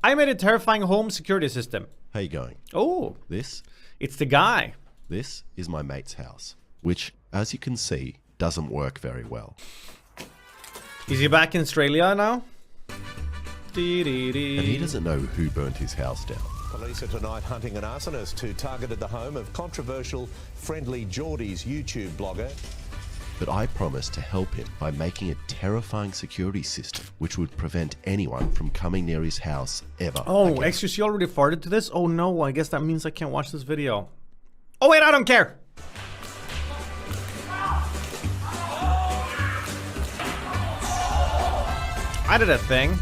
I made a terrifying home security system. How you going? Oh, it's the guy. This is my mate's house, which, as you can see, doesn't work very well. Is he back in Australia now? And he doesn't know who burnt his house down. Police are tonight hunting an arsonist who targeted the home of controversial Friendly Geordies YouTube blogger. But I promised to help him by making a terrifying security system which would prevent anyone from coming near his house ever. Oh, excuse, you already farted to this? Oh no, I guess that means I can't watch this video. Oh wait, I don't care! I did a thing.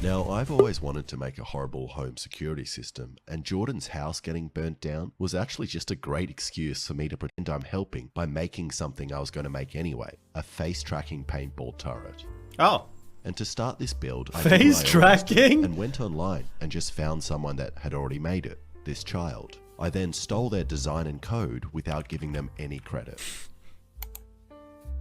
Now, I've always wanted to make a horrible home security system, and Jordan's house getting burnt down was actually just a great excuse for me to pretend I'm helping by making something I was going to make anyway, a face-tracking paintball turret. Oh. And to start this build, I face tracking? And went online and just found someone that had already made it, this child. I then stole their design and code without giving them any credit.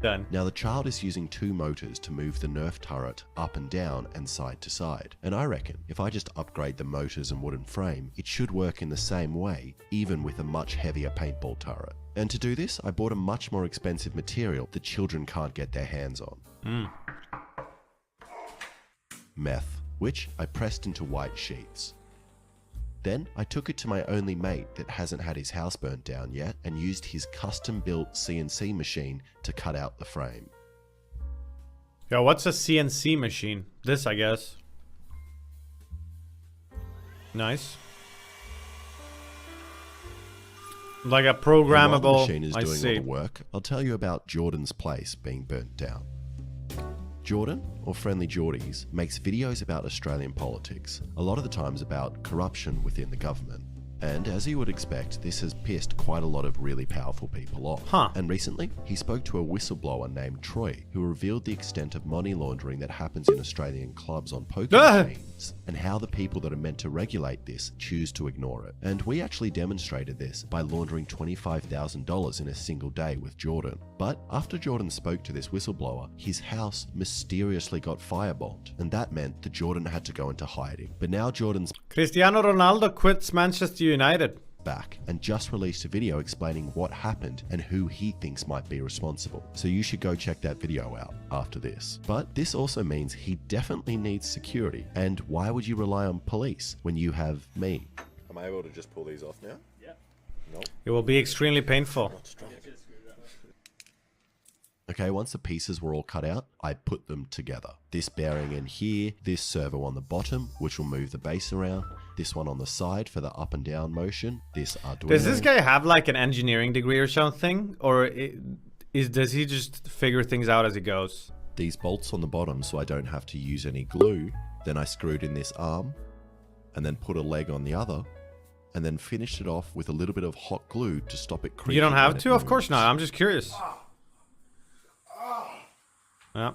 Done. Now the child is using 2 motors to move the Nerf turret up and down and side to side. And I reckon if I just upgrade the motors and wooden frame, it should work in the same way, even with a much heavier paintball turret. And to do this, I bought a much more expensive material that children can't get their hands on. Meth, which I pressed into white sheets. Then I took it to my only mate that hasn't had his house burnt down yet and used his custom-built CNC machine to cut out the frame. Yo, what's a CNC machine? This, I guess. Nice. Like a programmable. While the machine is I doing see. all the work, I'll tell you about Jordan's place being burnt down. Jordan, or Friendly Geordies, makes videos about Australian politics, a lot of the times about corruption within the government. And as you would expect, this has pissed quite a lot of really powerful people off. And recently, he spoke to a whistleblower named Troy, who revealed the extent of money laundering that happens in Australian clubs on poker machines, and how the people that are meant to regulate this choose to ignore it. And we actually demonstrated this by laundering $25,000 in a single day with Jordan. But after Jordan spoke to this whistleblower, his house mysteriously got firebombed, and that meant that Jordan had to go into hiding. But now Jordan's Cristiano Ronaldo quits Manchester United. Back and just released a video explaining what happened and who he thinks might be responsible. So you should go check that video out after this. But this also means he definitely needs security. And why would you rely on police when you have me? Am I able to just pull these off now? Yeah. Nope. It will be extremely painful. Okay, once the pieces were all cut out, I put them together. This bearing in here, this servo on the bottom, which will move the base around, this one on the side for the up and down motion, this Arduino. Does this guy have like an engineering degree or something? Or does he just figure things out as he goes? These bolts on the bottom so I don't have to use any glue. Then I screwed in this arm, and then put a leg on the other, and then finished it off with a little bit of hot glue to stop it creaking. You don't have when to? it Of course moves. not. I'm just curious. Yeah.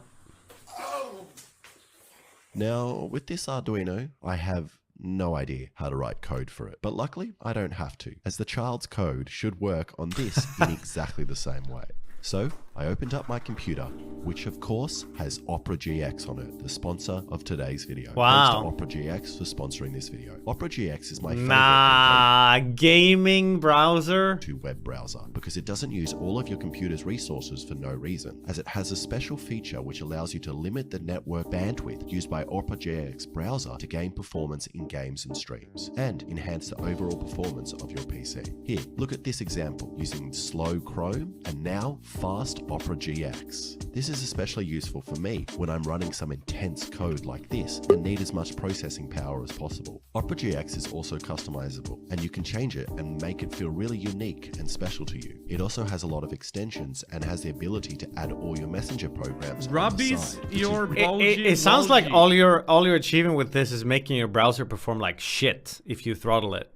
Now, with this Arduino, I have no idea how to write code for it. But luckily, I don't have to, as the child's code should work on this in exactly the same way. So, I opened up my computer, which of course has Opera GX on it, the sponsor of today's video. Wow. Thanks to Opera GX for sponsoring this video. Opera GX is my favorite gaming browser to web browser because it doesn't use all of your computer's resources for no reason, as it has a special feature which allows you to limit the network bandwidth used by Opera GX browser to gain performance in games and streams, and enhance the overall performance of your PC. Here, look at this example using slow Chrome and now fast Opera GX. This is especially useful for me when I'm running some intense code like this and need as much processing power as possible. Opera GX is also customizable, and you can change it and make it feel really unique and special to you. It also has a lot of extensions and has the ability to add all your messenger programs. Robbie's your it sounds like all you're achieving with this is making your browser perform like shit if you throttle it.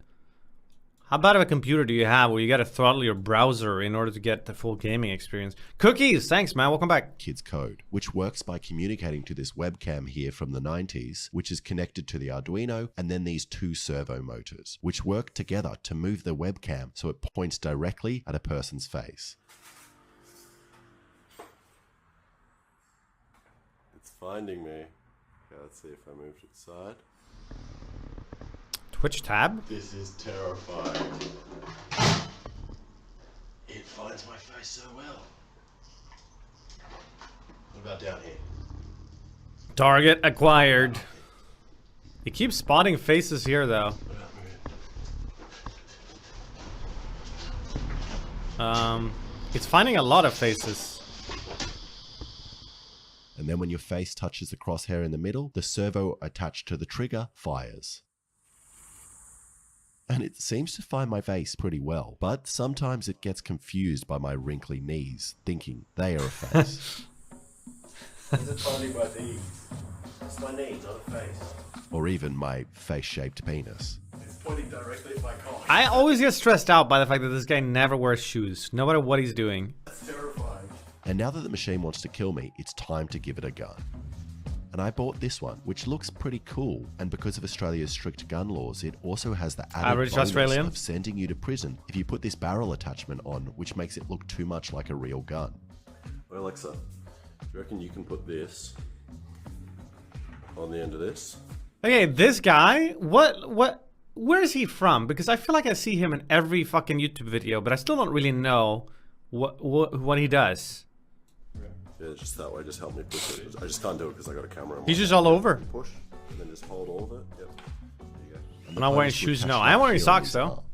How bad of a computer do you have where you gotta throttle your browser in order to get the full gaming experience? Cookies! Thanks, man. Welcome back. Kids code, which works by communicating to this webcam here from the 90s, which is connected to the Arduino, and then these 2 servo motors, which work together to move the webcam so it points directly at a person's face. It's finding me. Okay, let's see if I move to the side. Twitch tab? This is terrifying. It finds my face so well. What about down here? Target acquired. It keeps spotting faces here though. It's finding a lot of faces. And then when your face touches the crosshair in the middle, the servo attached to the trigger fires. And it seems to find my face pretty well, but sometimes it gets confused by my wrinkly knees, thinking they are a face. Is it finding my knees? It's my knees, not a face. Or even my face-shaped penis. It's pointing directly at my cock. I always get stressed out by the fact that this guy never wears shoes, no matter what he's doing. That's terrifying. And now that the machine wants to kill me, it's time to give it a gun. And I bought this one, which looks pretty cool. And because of Australia's strict gun laws, it also has the added bonus of sending you to prison if you put this barrel attachment on, which makes it look too much like a real gun. Well, Alexa, do you reckon you can put this on the end of this? Okay, this guy, where is he from? Because I feel like I see him in every fucking YouTube video, but I still don't really know what he does. Yeah, just that way, just help me push it. I just can't do it because I got a camera. He's just all over. Push, and then just hold all of it. Yep. There you go. I'm not wearing shoes, no. I am wearing socks though.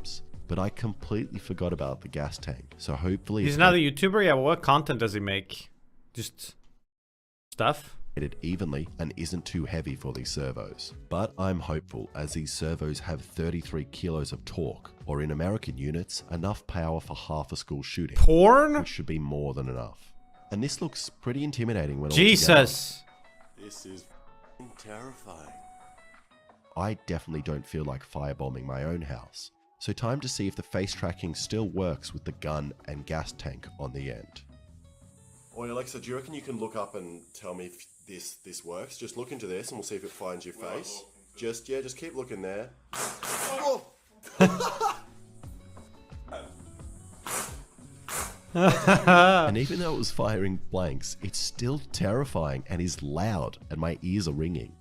But I completely forgot about the gas tank, so hopefully... He's another YouTuber? Yeah, well, what content does he make? Just stuff? It evenly and isn't too heavy for these servos. But I'm hopeful, as these servos have 33 kilos of torque, or in American units, enough power for half a school shooting. Porn? Which should be more than enough. And this looks pretty intimidating when Jesus! This is terrifying. I definitely don't feel like firebombing my own house. So time to see if the face tracking still works with the gun and gas tank on the end. Oi Alexa, do you reckon you can look up and tell me if this works? Just look into this and we'll see if it finds your face. Just keep looking there. Oh! And even though it was firing blanks, it's still terrifying and is loud and my ears are ringing.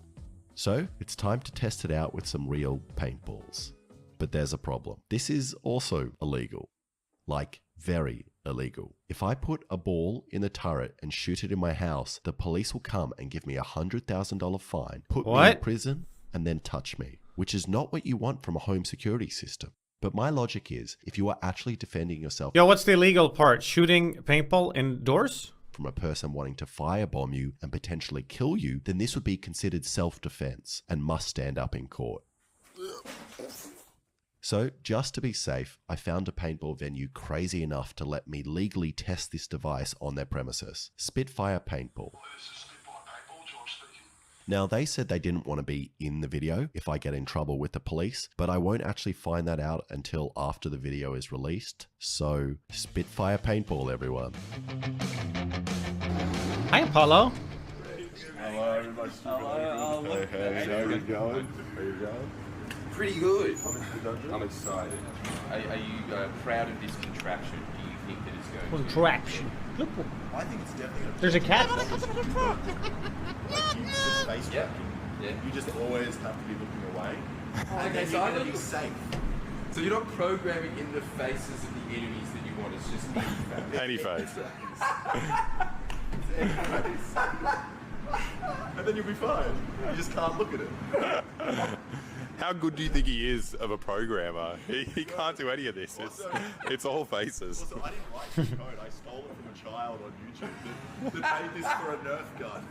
So it's time to test it out with some real paintballs. But there's a problem. This is also illegal. Like, very illegal. If I put a ball in the turret and shoot it in my house, the police will come and give me a $100,000 fine, put me in prison, and then touch me. Which is not what you want from a home security system. But my logic is, if you are actually defending yourself... Yo, what's the illegal part? Shooting paintball indoors? ...from a person wanting to firebomb you and potentially kill you, then this would be considered self-defense and must stand up in court. So, just to be safe, I found a paintball venue crazy enough to let me legally test this device on their premises. Spitfire Paintball. Now, they said they didn't want to be in the video if I get in trouble with the police, but I won't actually find that out until after the video is released. So, Spitfire Paintball, everyone. Hi, Apollo. Hello, everybody. Hello. Hey, how are you going? How are you going? Pretty good. I'm excited. Are you proud of this contraption? Do you think that it's going to... Contraption. I think it's definitely There's a cat. Yeah. You just always have to be looking away. Okay, so you're going to be safe. So you're not programming in the faces of the enemies that you want, it's just Any face. And then you'll be fine. You just can't look at it. How good do you think he is of a programmer? He can't do any of this. It's all faces. Also, I didn't like the code. I stole it from a child on YouTube that made this for a Nerf gun.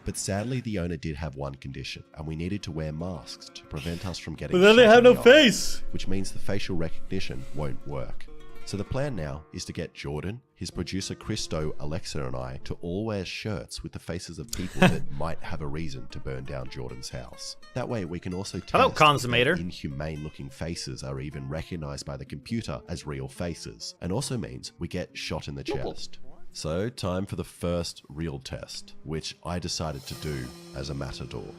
But sadly, the owner did have one condition, and we needed to wear masks to prevent us from getting. But then they have no face, which means the facial recognition won't work. So the plan now is to get Jordan, his producer Christo, Alexa and I to all wear shirts with the faces of people that might have a reason to burn down Jordan's house. That way we can also test if inhumane looking faces are even recognized by the computer as real faces, and also means we get shot in the chest. So time for the first real test, which I decided to do as a matador.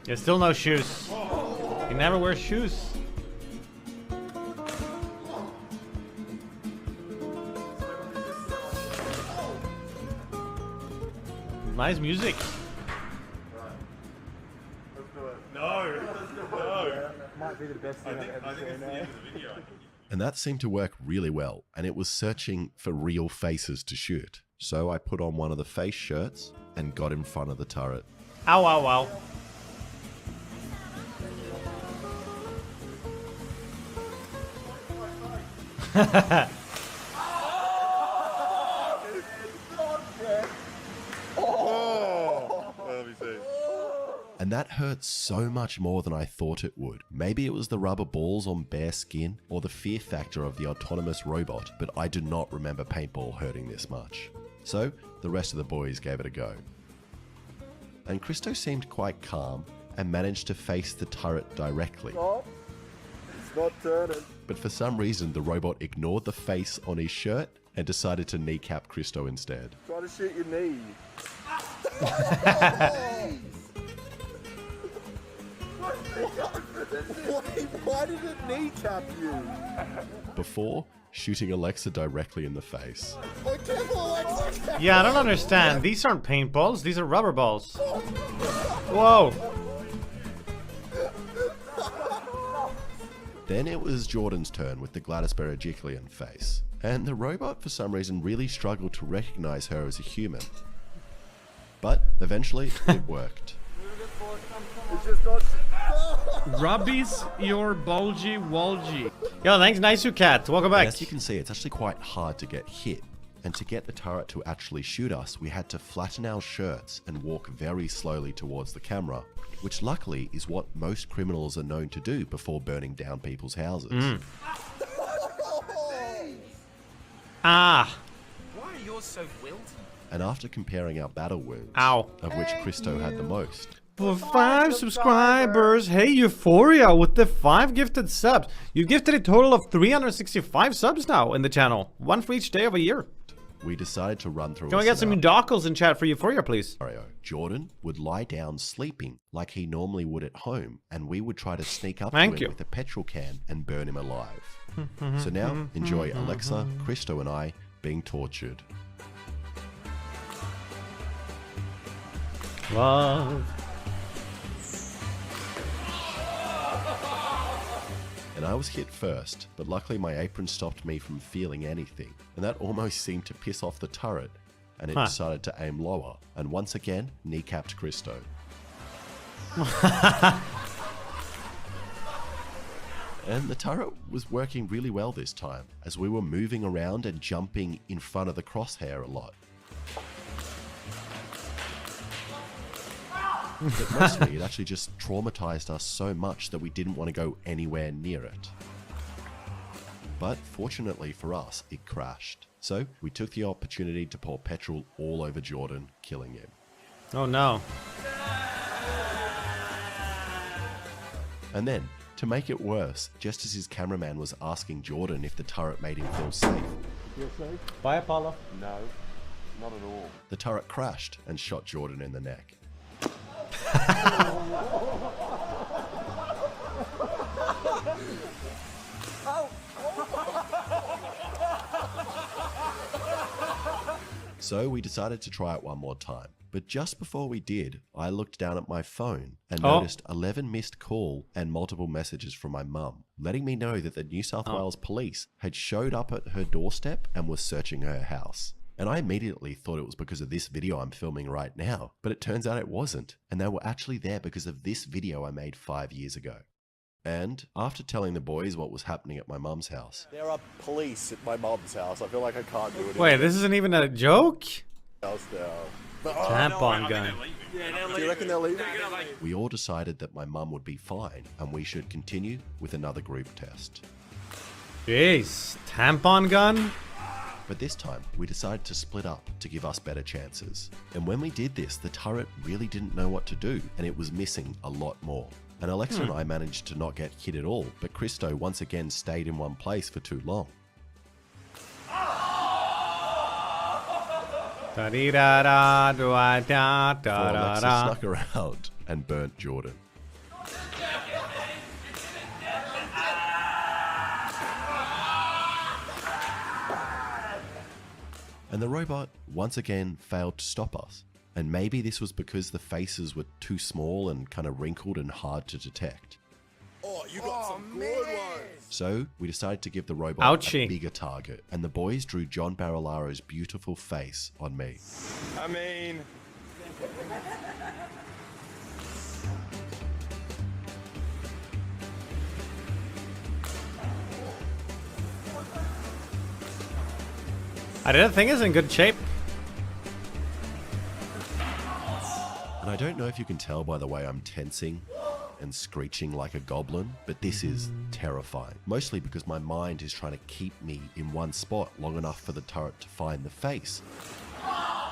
There's still no shoes. He never wears shoes. Nice music. Might be the best thing I've ever seen now. And that seemed to work really well, and it was searching for real faces to shoot. So I put on one of the face shirts and got in front of the turret. Ow, ow, ow. Let me see. And that hurt so much more than I thought it would. Maybe it was the rubber balls on bare skin or the fear factor of the autonomous robot, but I do not remember paintball hurting this much. So the rest of the boys gave it a go. And Christo seemed quite calm and managed to face the turret directly. Stop. It's not turning. But for some reason, the robot ignored the face on his shirt and decided to kneecap Christo instead. Try to shoot your knee. Why did it kneecap you? Before shooting Alexa directly in the face. Oh, careful, Alexa. Yeah, I don't understand. These aren't paintballs. These are rubber balls. Whoa. Then it was Jordan's turn with the Gladys Berejiklian face. And the robot, for some reason, really struggled to recognize her as a human. But eventually, it worked. It's just not... Rubbies your bulgy walgy. Yo, thanks, Nice Cat. Welcome back. As you can see, it's actually quite hard to get hit. And to get the turret to actually shoot us, we had to flatten our shirts and walk very slowly towards the camera, which luckily is what most criminals are known to do before burning down people's houses. Ah. Why are yours so wilty? And after comparing our battle wounds, Ow. of which Christo had the most, For 5 subscribers. Hey, Euphoria with the 5 gifted subs. You've gifted a total of 365 subs now in the channel. One for each day of a year. we decided to run through Can we get some dockles in chat for Euphoria, please? scenario. Jordan would lie down sleeping like he normally would at home, and we would try to sneak up to him with a petrol can and burn him alive. So now, enjoy Alexa, Christo and I being tortured. Love. And I was hit first, but luckily my apron stopped me from feeling anything, and that almost seemed to piss off the turret, and it decided to aim lower, and once again, kneecapped Christo. And the turret was working really well this time, as we were moving around and jumping in front of the crosshair a lot. But mostly, it actually just traumatized us so much that we didn't want to go anywhere near it. But fortunately for us, it crashed. So we took the opportunity to pour petrol all over Jordan, killing him. Oh no. And then, to make it worse, just as his cameraman was asking Jordan if the turret made him feel safe, You're safe? Bye, Apollo. No, not at all. the turret crashed and shot Jordan in the neck. So we decided to try it one more time. But just before we did, I looked down at my phone and noticed 11 missed call and multiple messages from my mum, letting me know that the New South Wales police had showed up at her doorstep and was searching her house. And I immediately thought it was because of this video I'm filming right now, but it turns out it wasn't, and they were actually there because of this video I made 5 years ago. And after telling the boys what was happening at my mum's house, There are police at my mum's house. I feel like I can't do it. Wait, this isn't even a joke? Else now. Tampon gun. Do you reckon they're leaving? we all decided that my mum would be fine and we should continue with another group test. Jeez, tampon gun? But this time, we decided to split up to give us better chances. And when we did this, the turret really didn't know what to do, and it was missing a lot more. And Alexa and I managed to not get hit at all, but Christo once again stayed in one place for too long. Before Alexa snuck around and burnt Jordan. And the robot once again failed to stop us. And maybe this was because the faces were too small and kind of wrinkled and hard to detect. Oh, you got some good ones. So we decided to give the robot Ouchie. a bigger target, and the boys drew John Barilaro's beautiful face on me. I mean, I didn't think it's in good shape. And I don't know if you can tell by the way I'm tensing and screeching like a goblin, but this is terrifying. Mostly because my mind is trying to keep me in one spot long enough for the turret to find the face.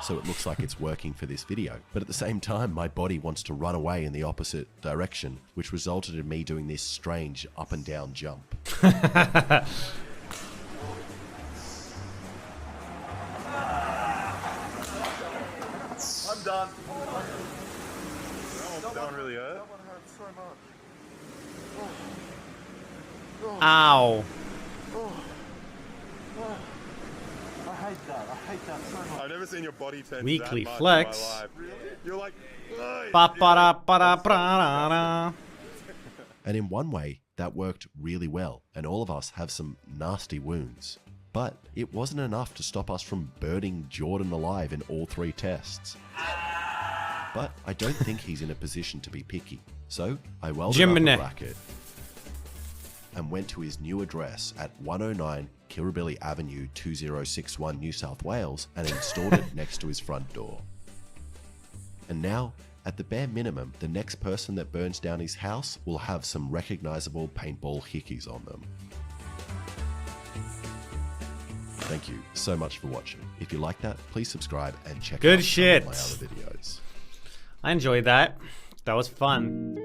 So it looks like it's working for this video. But at the same time, my body wants to run away in the opposite direction, which resulted in me doing this strange up and down jump. I'm done. that one really hurt. That one hurts so much. Ow. I hate that. I hate that so much. I've never seen your body tense Weekly that much flex. in my life. You're like, "Ugh." Ba-ba-da-ba-da-ba-da-da. And in one way, that worked really well, and all of us have some nasty wounds. But it wasn't enough to stop us from burning Jordan alive in all 3 tests. But I don't think he's in a position to be picky. So I welded up Jiminy. a bracket and went to his new address at 109 Kirribilli Avenue, 2061, New South Wales, and installed it next to his front door. And now, at the bare minimum, the next person that burns down his house will have some recognizable paintball hickeys on them. Thank you so much for watching. If you like that, please subscribe and check Good out shit. some of my other videos. I enjoyed that. That was fun.